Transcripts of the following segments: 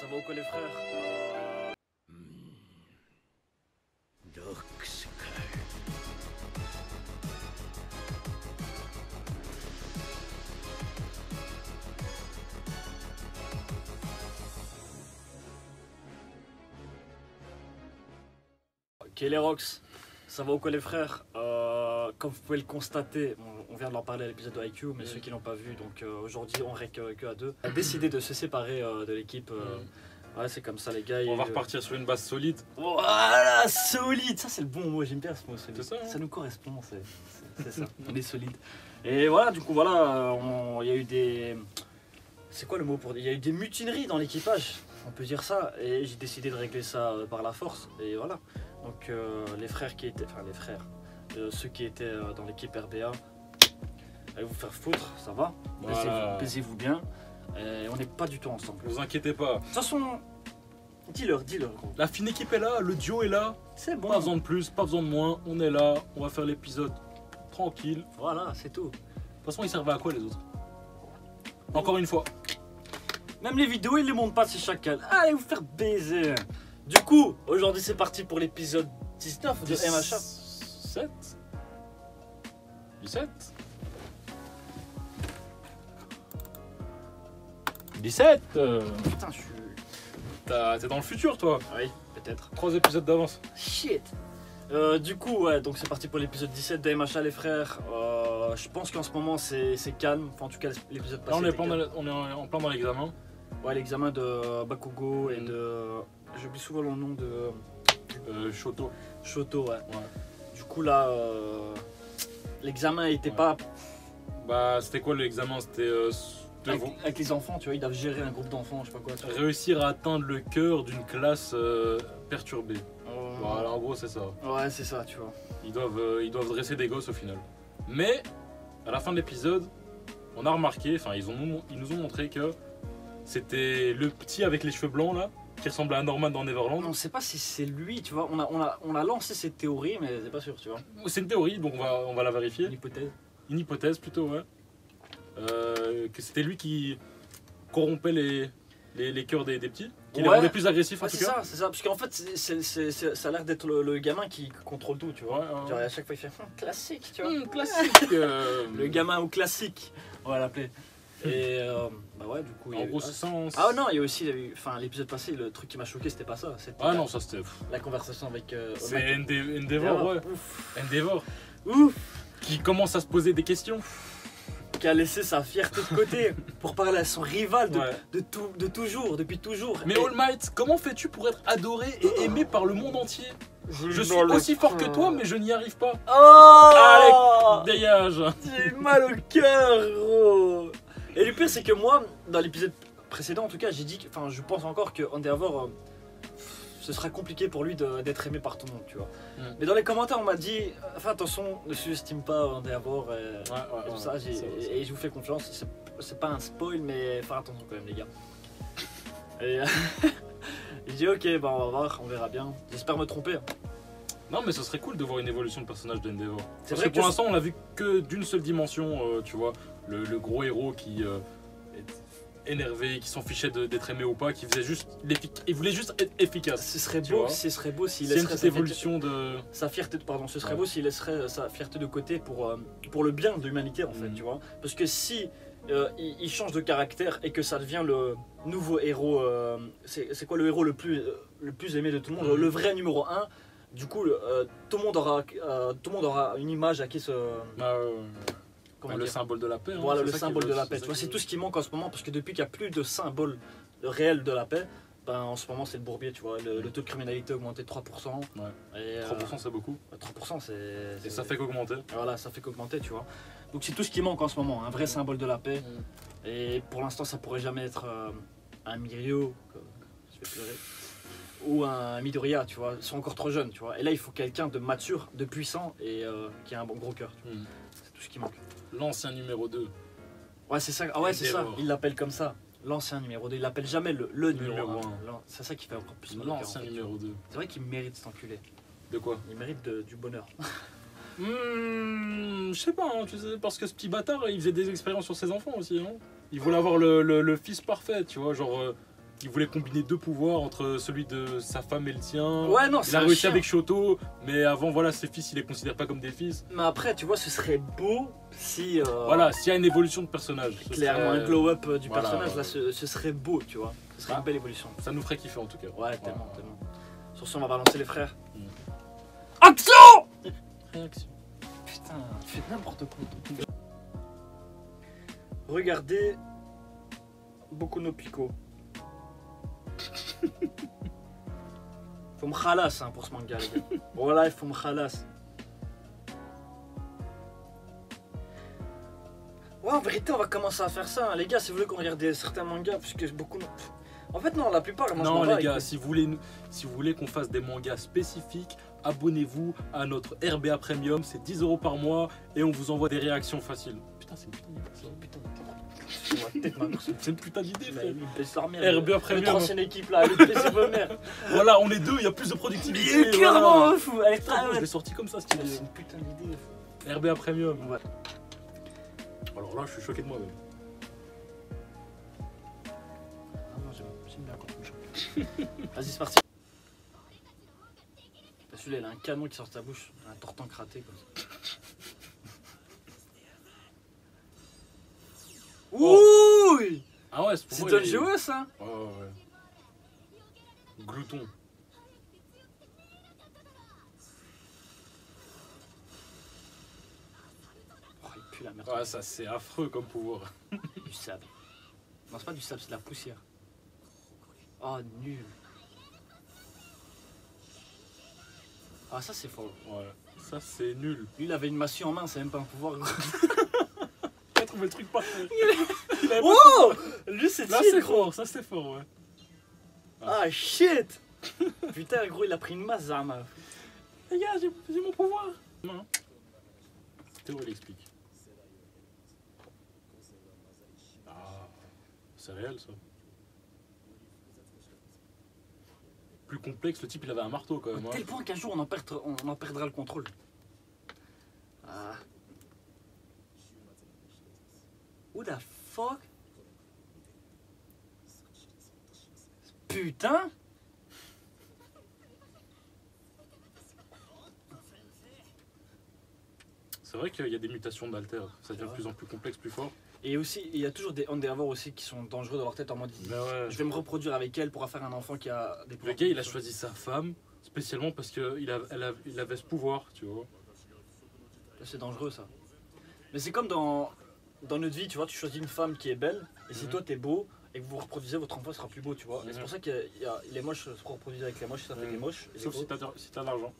Ça va ou quoi les frères? Ok les Rox, ça va ou quoi les frères? Comme vous pouvez le constater, on vient de leur parler à l'épisode de IQ, mais ceux qui l'ont pas vu, donc aujourd'hui on reste que à deux. On a décidé de se séparer de l'équipe. Ouais, c'est comme ça les gars. On va repartir sur une base solide. Voilà, solide, ça c'est le bon mot, j'aime bien ce mot solide. C'est ça, hein. Ça nous correspond, c'est ça, on est solide. Et voilà, du coup voilà, il y a eu des... C'est quoi le mot pour dire? Il y a eu des mutineries dans l'équipage, on peut dire ça, et j'ai décidé de régler ça par la force, et voilà. Donc les frères qui étaient, enfin les frères, ceux qui étaient dans l'équipe RBA, allez vous faire foutre, ça va, Voilà. baisez-vous bien, et on n'est pas du tout ensemble. Ne vous inquiétez pas. De toute façon, dis-leur gros. La fine équipe est là, le duo est là. C'est bon. Pas besoin de plus, pas besoin de moins. On est là, on va faire l'épisode tranquille. De Voilà, c'est tout. toute façon, ils servaient à quoi les autres? Encore une fois. Même les vidéos, ils les montrent pas, c'est chacal. Allez vous faire baiser. Du coup, aujourd'hui c'est parti pour l'épisode 19 de MHA. 17 17 17 Putain, je suis... T'es dans le futur, toi. Oui, peut-être. 3 épisodes d'avance. Shit. Du coup, ouais, donc c'est parti pour l'épisode 17 de MHA les frères. Je pense qu'en ce moment c'est calme. Enfin, en tout cas, l'épisode passé. Là, on est, était calme. on est en plein dans l'examen. Ouais, l'examen de Bakugo et de... J'oublie souvent le nom de... Shoto. Shoto, ouais. Ouais. Du coup, là, l'examen était Ouais. pas... Bah, c'était quoi l'examen? C'était Avec les enfants, tu vois, ils doivent gérer un groupe d'enfants, je sais pas quoi. Tu vois. réussir à atteindre le cœur d'une classe perturbée. Voilà, en gros, c'est ça. Ouais, c'est ça, tu vois. Ils doivent dresser des gosses au final. Mais, à la fin de l'épisode, on a remarqué, enfin, ils nous ont montré que c'était le petit avec les cheveux blancs là, qui ressemble à Norman dans Neverland. On sait pas si c'est lui, tu vois. On a lancé cette théorie, mais c'est pas sûr, tu vois. C'est une théorie, donc on va la vérifier. Une hypothèse. Une hypothèse plutôt, ouais. Que c'était lui qui corrompait les cœurs des petits, qui les Ouais. rendait plus agressifs en Ouais, tout c'est cas. ça, c'est ça. Parce qu'en fait, ça a l'air d'être le gamin qui contrôle tout, tu vois. Ouais, ouais. Genre, à chaque fois, il fait classique, tu vois. Classique. Le gamin au classique, on va l'appeler. Et bah ouais, du coup. il y a En eu- gros, c'est ça. Ah non, il y a aussi, enfin, l'épisode passé, le truc qui m'a choqué, c'était pas ça. C'était Ah non, ça c'était. la conversation avec. C'est Endeavor, ouais. Ouf. Endeavor. Ouf. Qui commence à se poser des questions. Qui a laissé sa fierté de côté pour parler à son rival Ouais. de toujours, depuis toujours. Mais Et- All Might, comment fais-tu pour être adoré et aimé par le monde entier? Je suis aussi fort que toi, mais je n'y arrive pas. Oh, Allez, dégage. j'ai mal au cœur, gros. Et le pire, c'est que moi, dans l'épisode précédent, en tout cas, j'ai dit, enfin, je pense encore que Endeavor, ce sera compliqué pour lui d'être aimé par tout le monde, tu vois. Mais dans les commentaires, on m'a dit, fais attention, ne sous-estime pas Endeavor et tout ça. Et je vous fais confiance. C'est pas un spoil, mais faire attention quand même, les gars. Et il dit, ok, bah on va voir, on verra bien. J'espère me tromper. Non, mais ce serait cool de voir une évolution de personnage d'Endeavor. C'est Parce vrai que pour que l'instant, on l'a vu que d'une seule dimension, tu vois. Le gros héros qui est énervé, qui s'en fichait d'être aimé ou pas, qui faisait juste il voulait juste être efficace. ce serait Tu beau, vois. ce serait beau s'il C'est une laisserait petite évolution de. sa fierté, pardon, ce serait Ouais. beau s'il laisserait sa fierté de côté pour le bien de l'humanité en fait, Mhm. tu vois. Parce que si il change de caractère et que ça devient le nouveau héros, c'est quoi le héros le plus aimé de tout le monde, le vrai numéro 1, du coup tout le monde aura une image à qui se... comment le dire, symbole de la paix. hein, voilà, c'est le ça qui symbole veut- de la c'est paix, ça tu vois, qui c'est veut. tout ce qui manque en ce moment parce que depuis qu'il n'y a plus de symbole réel de la paix, ben, en ce moment c'est le bourbier, tu vois, le taux de criminalité a augmenté de 3%. Ouais. Et, 3% c'est beaucoup. 3% c'est... Et ça fait qu'augmenter. Voilà, ça fait qu'augmenter, tu vois. Donc c'est tout ce qui manque en ce moment, un vrai symbole de la paix. Et pour l'instant, ça pourrait jamais être un Mirio, je vais pleurer, ou un Midoriya, tu vois. Ils sont encore trop jeunes, tu vois. Et là, il faut quelqu'un de mature, de puissant et qui a un bon gros cœur. C'est tout ce qui manque. L'ancien numéro 2. Ouais, c'est ça. Ah ouais, c'est ça. Endeavor. Il l'appelle comme ça. L'ancien numéro 2. Il l'appelle jamais le numéro Numéro 1. un. C'est ça qui fait encore plus mal au cœur, L'ancien en fait. numéro 2. C'est vrai qu'il mérite cet enculé. De quoi? Il mérite du bonheur. Je sais pas, hein, tu sais, parce que ce petit bâtard, il faisait des expériences sur ses enfants aussi. Hein. Il voulait avoir le fils parfait, tu vois, genre il voulait combiner deux pouvoirs entre celui de sa femme et le tien. Ouais, non, Il c'est a un réussi chien. avec Shoto, mais avant, voilà, ses fils, il les considère pas comme des fils. Mais après, tu vois, ce serait beau si. Voilà, s'il y a une évolution de personnage. ce Clairement, serait- un glow-up du Voilà, personnage, ouais. là, ce serait beau, tu vois. Ce serait Ah. une belle évolution. Ça nous ferait kiffer en tout cas. Ouais, tellement, Voilà. tellement. Sur ce, on va balancer les frères. Mm. Action! Réaction. Putain, tu fais n'importe quoi. Regardez Boku no Pico. Faut me khalas hein, pour ce manga, les gars. Voilà, il faut me khalas. Ouais, en vérité, on va commencer à faire ça, hein. Les gars, si vous voulez qu'on regarde certains mangas, puisque beaucoup. En fait, non, la plupart, moi, je m'en Non bats, les gars, écoute. si vous voulez qu'on fasse des mangas spécifiques, abonnez-vous à notre RBA Premium, c'est 10 € par mois et on vous envoie des réactions faciles. Putain, c'est une putain d'idée ça. Putain, on va peut-être ma personne. C'est une putain d'idée Bah, frère. il baisse leur mère. RBA Premium. Notre ancienne équipe là, le baisse vos mères. Voilà, on est deux, il y a plus de productivité. Clairement, voilà. fou. Elle est Putain, très je l'ai sorti comme ça cette idée. C'est une putain d'idée. RBA Premium. Ouais. Alors là, je suis choqué de moi-même. Ah non, j'aime bien quand tu me choques. Vas-y, c'est parti. Celui-là, il a un canon qui sort de sa bouche. Un tortan craté comme ça. Oh. Ouh! Ah ouais, c'est pour C'est moi. Don il est- Joe, ça? Ouais, ouais, ouais. Glouton. Oh, il pue la merde. Ouais, ça c'est affreux comme pouvoir. Du sable. Non, c'est pas du sable, c'est de la poussière. Oh, nul. Ah, ça, c'est fort. Ouais, ça c'est nul. Lui, il avait une massue en main, c'est même pas un pouvoir. Il a trouvé le truc parfait. Oh! Lui, c'est Là chill, c'est gros. fort, ça c'est fort, ouais. Ah, shit! Putain, gros, il a pris une masse, Zama. Les gars, j'ai mon pouvoir. Non. Théo, il explique. Ah, c'est réel ça. Plus complexe, le type il avait un marteau quand même. À Hein. tel point qu'un jour, on en perdra le contrôle. Ah. Who the fuck? Putain! C'est vrai qu'il y a des mutations d'alter, ça devient de plus en plus complexe, plus fort. Et aussi, il y a toujours des Endeavor aussi qui sont dangereux dans leur tête en mode Mais ouais. je vais me reproduire avec elle pour faire un enfant qui a des Le pouvoirs. gars il a choisi sa femme spécialement parce qu'il avait ce pouvoir, tu vois. C'est dangereux ça. Mais c'est comme dans notre vie, tu vois, tu choisis une femme qui est belle, et si Mhm. toi t'es beau et que vous reproduisez, votre enfant sera plus beau, tu vois. Et c'est Mhm. pour ça que les moches se reproduisent avec les moches, ça fait Mhm. des moches. Et Sauf les si beaux- t'as de l'argent.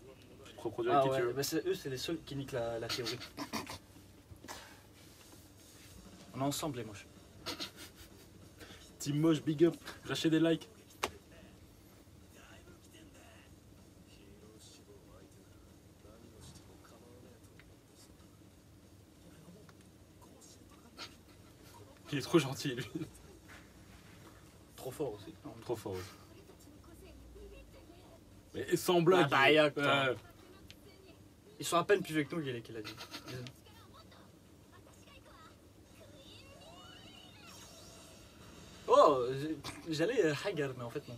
Tu te reproduis Ah avec qui ouais, tu veux. bah eux c'est les seuls qui niquent la théorie. On est ensemble les moches. Team moche, big up, lâchez des likes. Il est trop gentil lui. Trop fort aussi. Non, Trop fort. Ouais. Mais sans blague. Ah bah, y'a que toi. ouais. Ils sont à peine plus vieux que nous, qu'il a dit. Oh, j'allais Hagar, mais en fait non.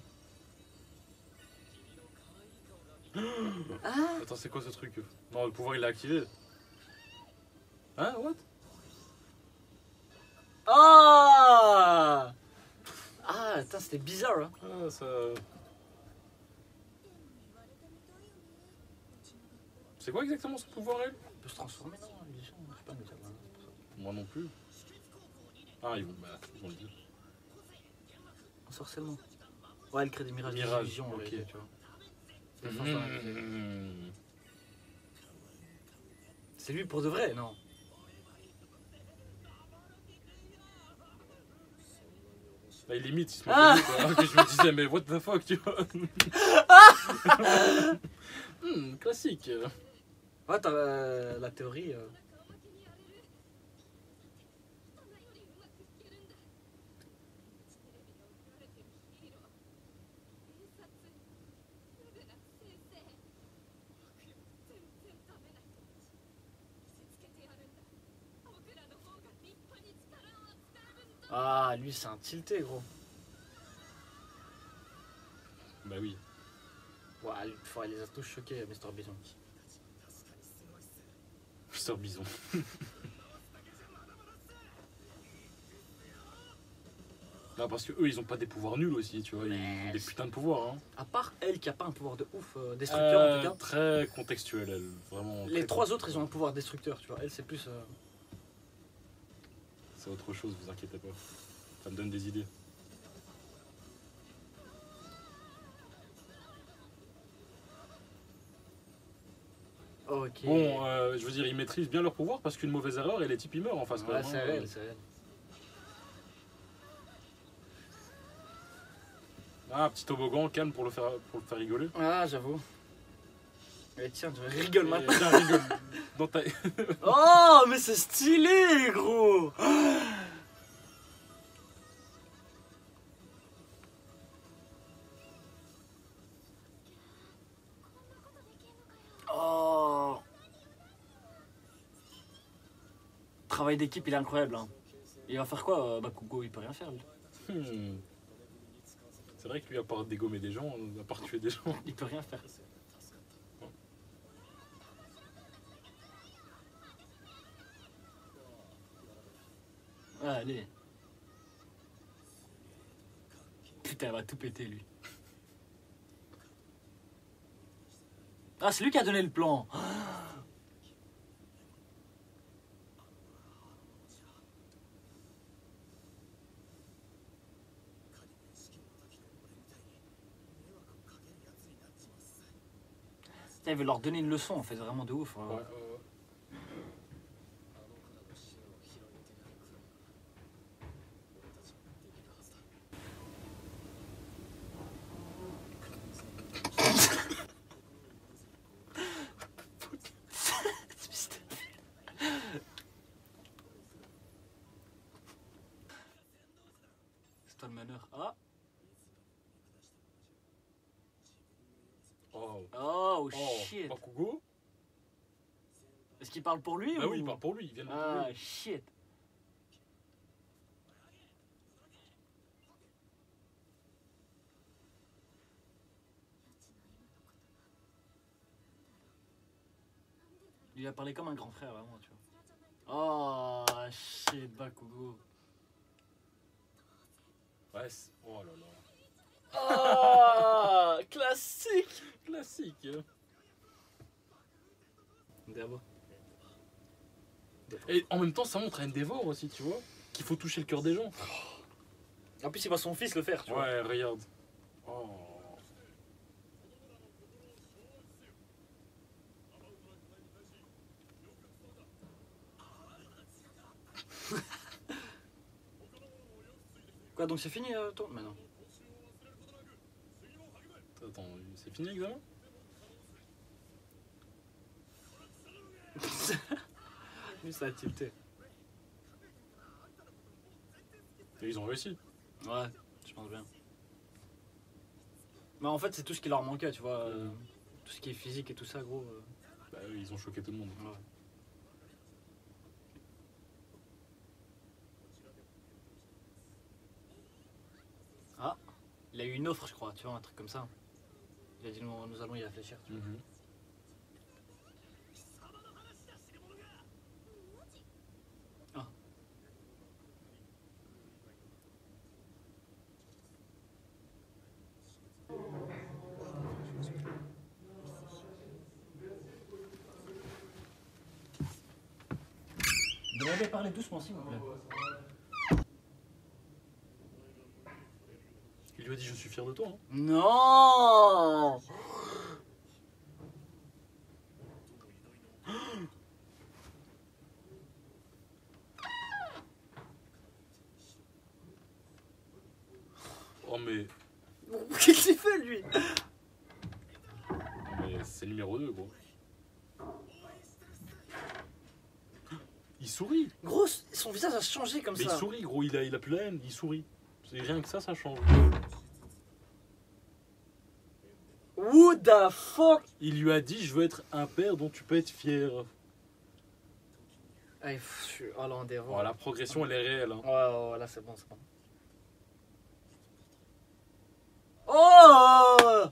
Attends, c'est quoi ce truc? Non, le pouvoir il l'a activé. Hein, what? Ah! Ah, attends, c'était bizarre, hein. Ah, ça. C'est quoi exactement ce pouvoir, elle? Il peut se transformer, non? Les gens, je sais pas, mais ça va. Moi non plus. Ah, ils vont le dire. Ensorcellement. Ouais, elle crée des mirages, Mirage, des visions, ok. tu vois. C'est fort, ça, Mmh. C'est lui pour de vrai, non? Là, il imite, il se Ah moque de nous, quoi. Que je me disais, mais what the fuck, tu vois. Classique. Ouais, t'as la théorie. Ah, lui, c'est un tilté, gros. Ah, une fois, il les a tous choqués, Mr. Bison. Mister Bison. Là, parce que eux, ils ont pas des pouvoirs nuls aussi, tu vois. Ils ont des putains de pouvoirs. Hein. À part elle qui a pas un pouvoir de ouf destructeur en tout cas. Très contextuel, elle. Vraiment. Les très 3 autres, ils ont un pouvoir destructeur, tu vois. Elle, c'est plus. C'est autre chose, vous inquiétez pas. Ça me donne des idées. Ok. Bon, je veux dire, ils maîtrisent bien leur pouvoir parce qu'une mauvaise erreur et les types ils meurent en face. Ouais, c'est réel, c'est réel. Ah, petit toboggan, calme pour le faire rigoler. Ah, j'avoue. Et tiens, tu rigoles Et maintenant. tiens, rigole. Dans ta... Oh, mais c'est stylé, gros. Oh. Travail d'équipe, il est incroyable. Hein. Il va faire quoi, Bakugo? Il peut rien faire, lui. C'est vrai que lui, à part dégommer des gens, à part tuer des gens. Il peut rien faire. Ah, allez. Putain, il va tout péter, lui. Ah, c'est lui qui a donné le plan. Il veut leur donner une leçon, en fait, vraiment de ouf. Ouais, C'est toi le meneur. Ah. Oh, shit. Bakugo. Est-ce qu'il parle pour lui Ah ou... oui, il parle pour lui, il vient de Ah, le shit. Il a parlé comme un grand frère, vraiment, tu vois. Oh, shit, Bakugo. Ouais, oh là là. Oh, classique. Classique. D'abord. Et en même temps, ça montre à Endeavor aussi, tu vois, qu'il faut toucher le cœur des gens. En plus, il voit son fils le faire, tu vois. Ouais, regarde. Oh. Quoi, donc c'est fini, toi? Mais non. Attends, c'est fini l'examen? Lui, ça a tilté. Et ils ont réussi. Ouais, je pense bien. Mais en fait, c'est tout ce qui leur manquait, tu vois. Tout ce qui est physique et tout ça, gros. Bah oui, ils ont choqué tout le monde. Ouais. Ah, il a eu une offre, je crois, tu vois, un truc comme ça. Il a dit, nous allons y réfléchir. Tu vois. Ah. Demandez parler doucement, s'il vous plaît. Il lui a dit je suis fier de toi. Hein. Non. Oh mais, Qu'est-ce qu'il fait, lui? mais c'est le numéro 2 gros. Il sourit. Gros, son visage a changé comme Mais ça. il sourit gros, il a plus la haine, il sourit. C'est rien que ça change. Who the fuck? Il lui a dit je veux être un père dont tu peux être fier. Ah, je suis... Oh là, on dévoile. Oh, la progression elle est réelle. Hein. Ouais, ouais, là c'est bon, c'est bon. Oh!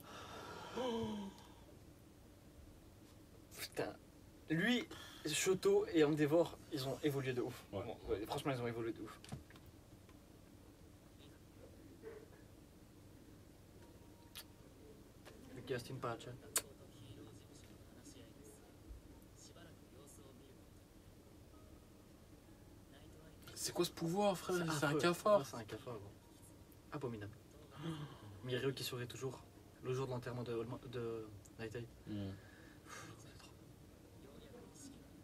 Putain. Lui, Shoto et Endeavor, ils ont évolué de ouf. Ouais. Bon, ouais, franchement, ils ont évolué de ouf. Le casting pas chat. C'est quoi ce pouvoir, frère? C'est un affreux. cafard. Ouais, c'est un cafard, gros. Abominable. Mirio qui sourit toujours le jour de l'enterrement de Nighteye. Hmm. C'est trop.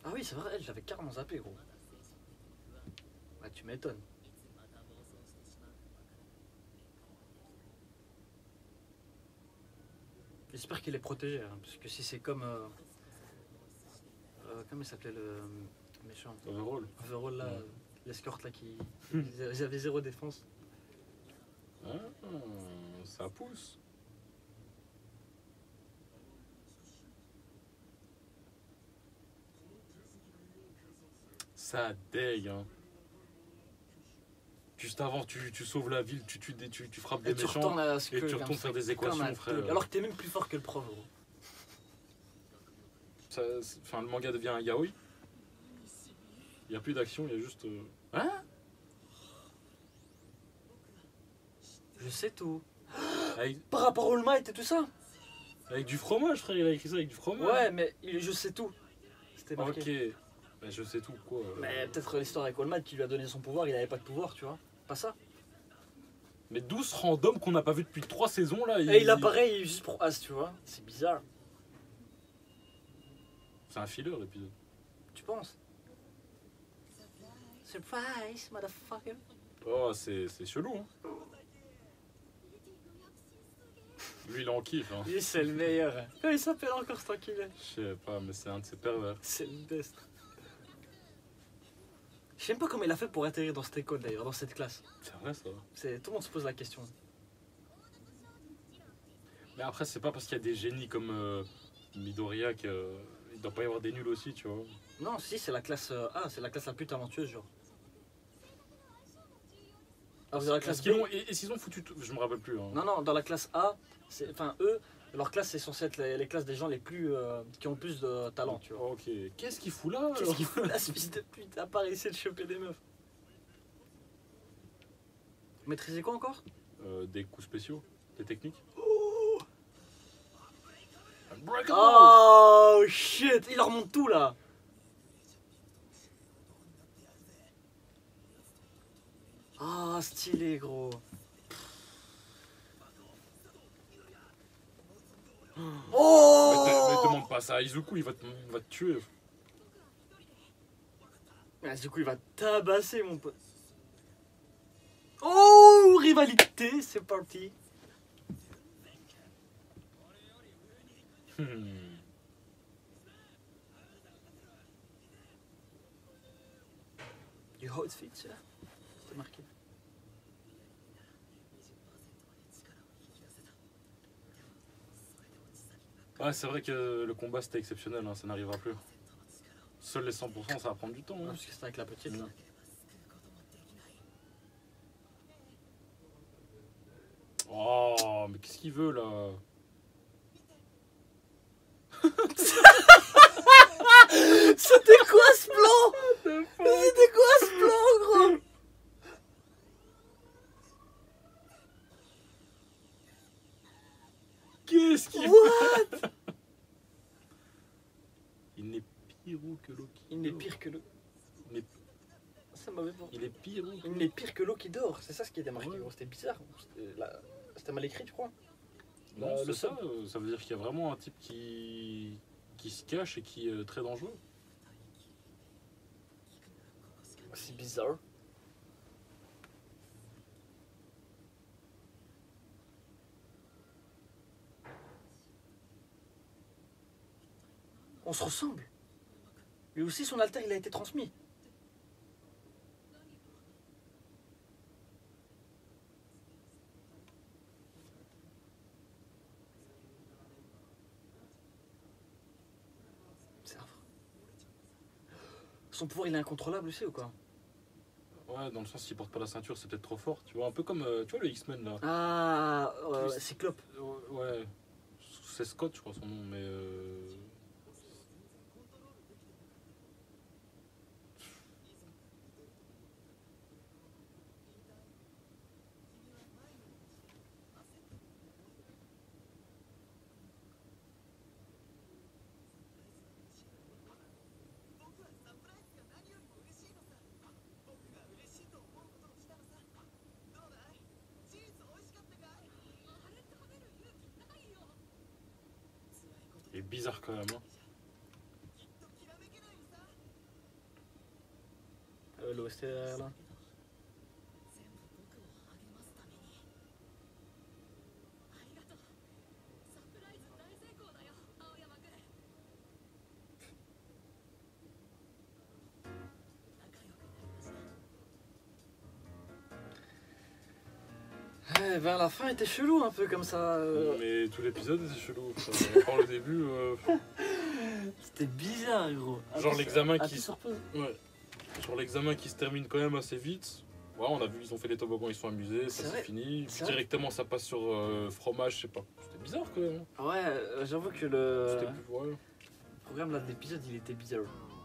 Ah oui, c'est vrai, elle, je l'avais carrément zappé, gros. Bah, tu m'étonnes. J'espère qu'il est protégé, hein, parce que si c'est comme. Comment il s'appelait le méchant Overall. Overall, là, Ouais. l'escorte là qui. Ils avaient zéro défense. Ah, ça pousse. Ça dégue, hein. Juste avant, tu sauves la ville, tu frappes des Et tu méchants. retournes à ce Et que. tu retournes faire des équations, frère. Alors que t'es même plus fort que le prof, gros. Enfin, le manga devient un yaoi. Il n'y a plus d'action, il y a juste. Hein? Je sais tout. Avec, Par rapport au All Might et tout ça. avec du fromage, frère, il a écrit ça avec du fromage. Ouais, mais je sais tout. C'était marqué. Ok. Mais je sais tout, quoi. Mais peut-être l'histoire avec All Might qui lui a donné son pouvoir, il avait pas de pouvoir, tu vois. Pas ça. Mais 12 randoms qu'on n'a pas vu depuis 3 saisons, là. Et il apparaît juste pour As, tu vois. C'est bizarre. C'est un filler, l'épisode. Tu penses? Surprise, motherfucker. Oh, c'est chelou, hein. Lui, il en kiffe, hein. Lui, c'est le meilleur. Comment il s'appelle encore ce enculé? Je sais pas, mais c'est un de ses pervers. C'est le best. Je sais même pas comment il a fait pour atterrir dans cette école d'ailleurs, dans cette classe. C'est vrai, ça. Tout le monde se pose la question. Mais après, c'est pas parce qu'il y a des génies comme Midoriya qu'il doit pas y avoir des nuls aussi, tu vois. Non, si, c'est la classe A, c'est la classe la plus talentueuse, genre. Alors, dans la classe B, Et s'ils ont foutu tout, je me rappelle plus. Hein. non, non, dans la classe A, enfin eux, leur classe c'est censé être les classes des gens les plus qui ont le plus de talent, tu vois. Ok. Qu'est-ce qu'il fout là Qu'est-ce alors qu'il fout là, ce fils de pute, à part essayer de choper des meufs? Maîtriser quoi encore? Des coups spéciaux, des techniques. Unbreakable. Oh shit, il leur monte tout là. Ah, stylé gros. Mais Oh! demande pas ça à Izuku, il va te tuer. Ah, du coup, il va tabasser mon pote. Oh, rivalité, c'est parti. Hmm. Du outfit, ça. C'était marqué. Ouais, c'est vrai que le combat c'était exceptionnel, hein, ça n'arrivera plus. Seuls les 100%, ça va prendre du temps. Ouais, Hein. parce que c'était avec la petite là. Oh, mais qu'est-ce qu'il veut là? C'était quoi ce plan? C'était quoi ce plan, gros? Qu'est-ce qu'il veut? What? Il n'est pire que Loki. Il n'est pire que l'eau. Il n'est- C'est mauvais pour. Il est pire. Il n'est pire que l'eau qui dort. C'est ça ce qui était marqué, Ouais. gros. C'était bizarre. C'était mal écrit, tu crois? Non, le c'est ça. Ça veut dire qu'il y a vraiment un type qui se cache et qui est très dangereux. C'est bizarre. On se ressemble. Lui aussi, son alter, il a été transmis. C'est affreux. Son pouvoir, il est incontrôlable aussi ou quoi? Ouais, dans le sens s'il porte pas la ceinture, c'est peut-être trop fort. Tu vois, un peu comme tu vois le X-Men là. Ah, Cyclope. Ouais. c'est Scott, je crois son nom, mais. Il est bizarre quand même. Hein. L'OST derrière là. Vers la fin, il était chelou un peu comme ça. Mais tout l'épisode était chelou. Par le début. C'était bizarre, gros. Genre l'examen qui. Ouais. Genre l'examen qui se termine quand même assez vite. Ouais, on a vu, ils ont fait les toboggans, ils sont amusés, ça c'est fini. Directement, ça passe sur fromage, je sais pas. C'était bizarre quand même. Ouais, j'avoue que le Ouais. programme là de l'épisode, il était bizarre.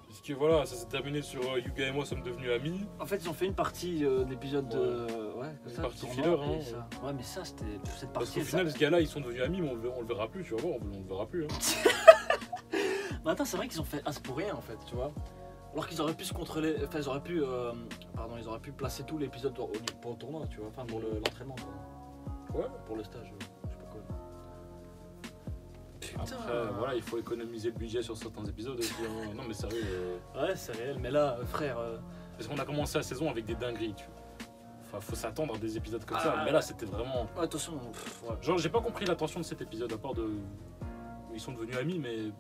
Parce que voilà, ça s'est terminé sur Yuga et moi sommes devenus amis. En fait, ils ont fait une partie de l'épisode de. Ouais, comme ça. Partie filler, hein. Ça. Ouais, mais ça, c'était. Cette Parce partie. qu'au final, ce gars-là, ils sont devenus amis, mais on le verra plus, tu vas voir, on le verra plus. Hein. Mais attends, c'est vrai qu'ils ont fait As pour rien en fait, tu vois. Alors qu'ils auraient pu se contrôler. Enfin, ils auraient pu. Ils auraient pu placer tout l'épisode pour le tournoi, tu vois. Enfin, pour l'entraînement, quoi. Ouais. Pour le stage, je sais pas quoi. Putain. Après, voilà, il faut économiser le budget sur certains épisodes aussi. Hein. Non, mais sérieux. Ouais, c'est réel, mais là, frère. Parce qu'on a commencé la saison avec des dingueries, tu vois. Enfin, faut s'attendre à des épisodes comme ça, mais là, c'était vraiment. Ouais, attention. Ouais. Genre, j'ai pas compris l'attention de cet épisode, à part de. Ils sont devenus amis, mais.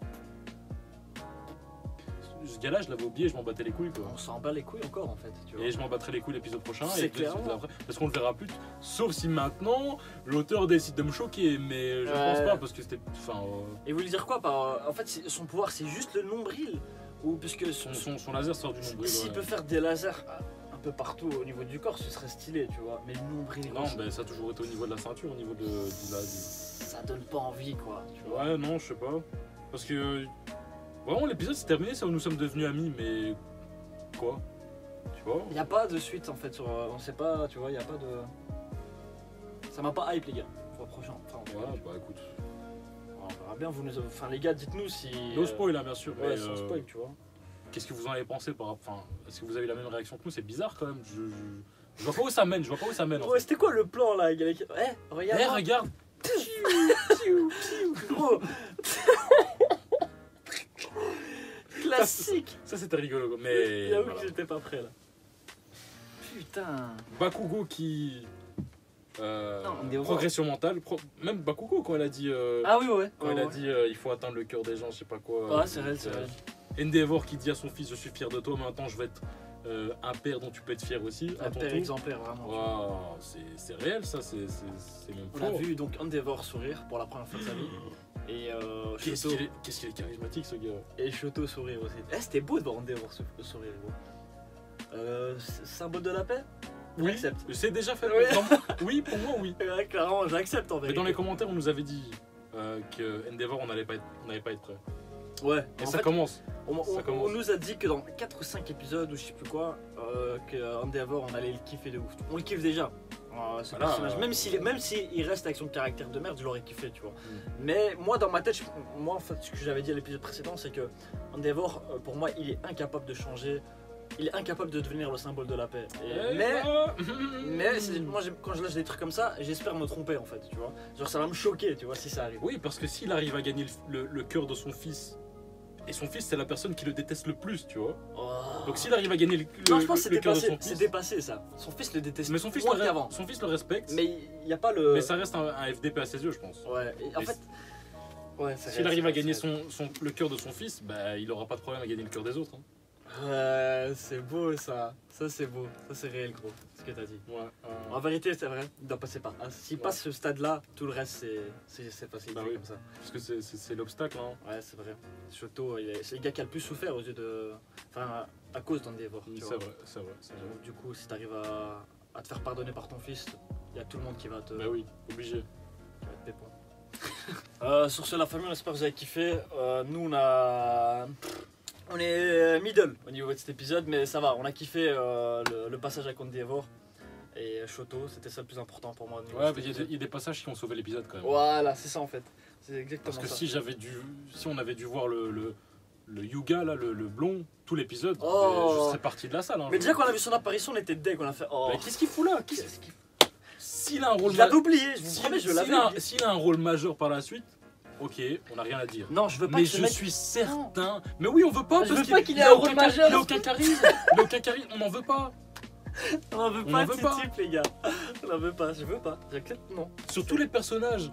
Ce gars-là, je l'avais oublié, je m'en battais les couilles, quoi. On s'en bat les couilles encore, en fait. Tu vois. Et je m'en battrai les couilles l'épisode prochain, C'est et clairement. l'épisode après, parce qu'on le verra plus. Sauf si maintenant, l'auteur décide de me choquer, mais je pense pas, parce que c'était. Enfin. Et vous voulez dire quoi par. En fait, son pouvoir, c'est juste le nombril. Ou puisque. Son laser sort du nombril. S'il peut faire des lasers un peu partout au niveau du corps, ce serait stylé, tu vois. Mais le nombril. Non, ben ça a toujours été au niveau de la ceinture, au niveau de la. Ça donne pas envie, quoi. Tu vois. Ouais, non, je sais pas. Parce que. Vraiment, l'épisode s'est terminé, ça où nous sommes devenus amis, mais. Quoi? Tu vois? Y a pas de suite en fait sur. On sait pas, tu vois, y a pas de. Ça m'a pas hype, les gars. Pour le prochain. Enfin, Ouais, bah écoute. on verra bien. Enfin, les gars, dites-nous si. No spoil, là, bien sûr. Ouais, mais, sans spoil, tu vois. Qu'est-ce que vous en avez pensé par. Enfin, est-ce que vous avez la même réaction que nous? C'est bizarre quand même. Je vois pas où ça mène, en Ouais, fait. c'était quoi le plan là, gars? Regarde. Eh, regarde! Gros. Classique. Ça c'était rigolo, mais. J'avoue Voilà. que j'étais pas prêt là. Putain. Bakugo qui. on est au Progression mentale. Même Bakugo, quand elle a dit. Ah oui, ouais. Quand elle a dit il faut atteindre le cœur des gens, je sais pas quoi. Ouais, c'est réel, c'est réel. Endeavor qui dit à son fils je suis fier de toi, maintenant je vais être un père dont tu peux être fier aussi. Un à ton père tour. exemplaire, vraiment. Wow, c'est réel ça, c'est même On a fort. vu donc Endeavor sourire pour la première fois de sa vie. Et Qu'est-ce Shoto, qu'il est charismatique ce gars. et Shoto sourire aussi. C'était beau de voir Endeavor sourire, gros. Symbole de la paix? Oui, J'accepte. c'est déjà fait. Oui. Oui, pour moi oui. Ouais, clairement, j'accepte en Mais vérité. dans les commentaires on nous avait dit que Endeavor on n'allait pas être prêt. Ouais, Et en ça fait, commence. on commence. nous a dit que dans 4 ou 5 épisodes ou je sais plus quoi, que Endeavor on allait le kiffer de ouf. On le kiffe déjà. Ce Voilà, personnage. Même s'il reste avec son caractère de merde, je l'aurais kiffé, tu vois. Mm. Mais moi dans ma tête, moi en fait ce que j'avais dit à l'épisode précédent, c'est que Endeavor, pour moi, il est incapable de changer. Il est incapable de devenir le symbole de la paix. Mais moi quand je lâche des trucs comme ça, j'espère me tromper en fait, tu vois. Genre ça va me choquer, tu vois, si ça arrive. Oui, parce que s'il arrive à gagner le cœur de son fils, et son fils c'est la personne qui le déteste le plus, tu vois. Oh. Donc s'il arrive à gagner Non, je pense que le cœur de son c'est fils, dépassé ça. Son fils le déteste mais son fils, moins qu'avant. son fils le respecte, Mais il n'y a pas le. mais ça reste un FDP à ses yeux, je pense. Ouais, et en Et fait. Ouais, c'est S'il réel, arrive à c'est gagner réel. le cœur de son fils, bah, il aura pas de problème à gagner le cœur des autres. Hein. Ouais, c'est beau ça. Ça c'est beau. Ça c'est réel, gros. Ce que t'as dit. Ouais, En vérité, c'est vrai. Il doit passer par. S'il Ouais. passe ce stade-là, tout le reste c'est facile Bah oui. comme ça. parce que c'est l'obstacle. Hein. Ouais, c'est vrai. Shoto, c'est le gars qui a le plus souffert aux yeux de. Enfin, à cause d'Endeavor. tu C'est vois. vrai, c'est vrai. Donc, du coup, si t'arrives à te faire pardonner par ton fils, il y a tout le monde qui va te. Bah oui, obligé. Qui va te pépon. Sur ce, la famille, on espère que vous avez kiffé. Nous, on est middle au niveau de cet épisode, mais ça va. On a kiffé le passage avec Endeavor et Shoto. C'était ça le plus important pour moi. Ouais, mais il y a des passages qui ont sauvé l'épisode quand même. Voilà, c'est ça en fait. C'est exactement Parce que ça. si on avait dû voir le Yuga, là, le blond, tout l'épisode, Oh. je serais parti de la salle. Hein, Mais déjà, quand on a vu son apparition, on était deg. On a fait. Oh, Mais qu'est-ce qu'il fout là qu'est-ce qu'il S'il a un rôle Je l'avais oublié, je vous promets, je l'avais oublié. S'il a un rôle majeur par la suite, ok, on n'a rien à dire. Non, je veux pas Mais que ce je mec. suis certain. Mais oui, on veut pas. Je parce veux pas qu'il ait a un aucun rôle majeur. Il a aucun charisme. Il a aucun charisme. On n'en veut pas. On en veut On pas en de veut ce pas. type, les gars. On en veut pas, je veux pas. J'accepte, non. Sur tous les personnages.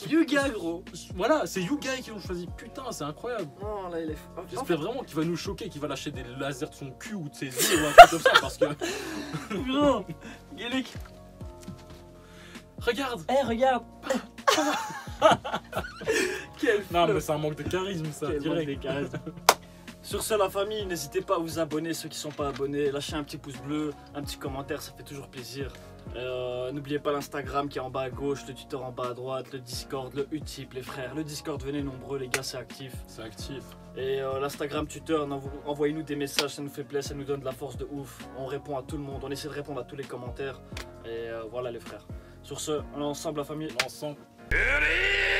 Yuga, gros. Voilà, c'est Yuga qui l'ont choisi. Putain, c'est incroyable. Non, là, il est. J'espère vraiment qu'il va nous choquer, qu'il va lâcher des lasers de son cul ou de ses yeux ou un truc comme ça. Parce que. Gros, Guélic. Regarde. Eh, regarde. Quel Non, flop. mais c'est un manque de charisme, ça. Quel Direct. manque de charisme. Sur ce, la famille, n'hésitez pas à vous abonner, ceux qui ne sont pas abonnés. Lâchez un petit pouce bleu, un petit commentaire, ça fait toujours plaisir. N'oubliez pas l'Instagram qui est en bas à gauche, le Twitter en bas à droite, le Discord, le Utip, les frères. Le Discord, venez nombreux, les gars, c'est actif. C'est actif. Et l'Instagram, Twitter, envoyez-nous des messages, ça nous fait plaisir, ça nous donne de la force de ouf. On répond à tout le monde, on essaie de répondre à tous les commentaires. Et voilà, les frères. Sur ce, on est ensemble, la famille. Ensemble. Ready?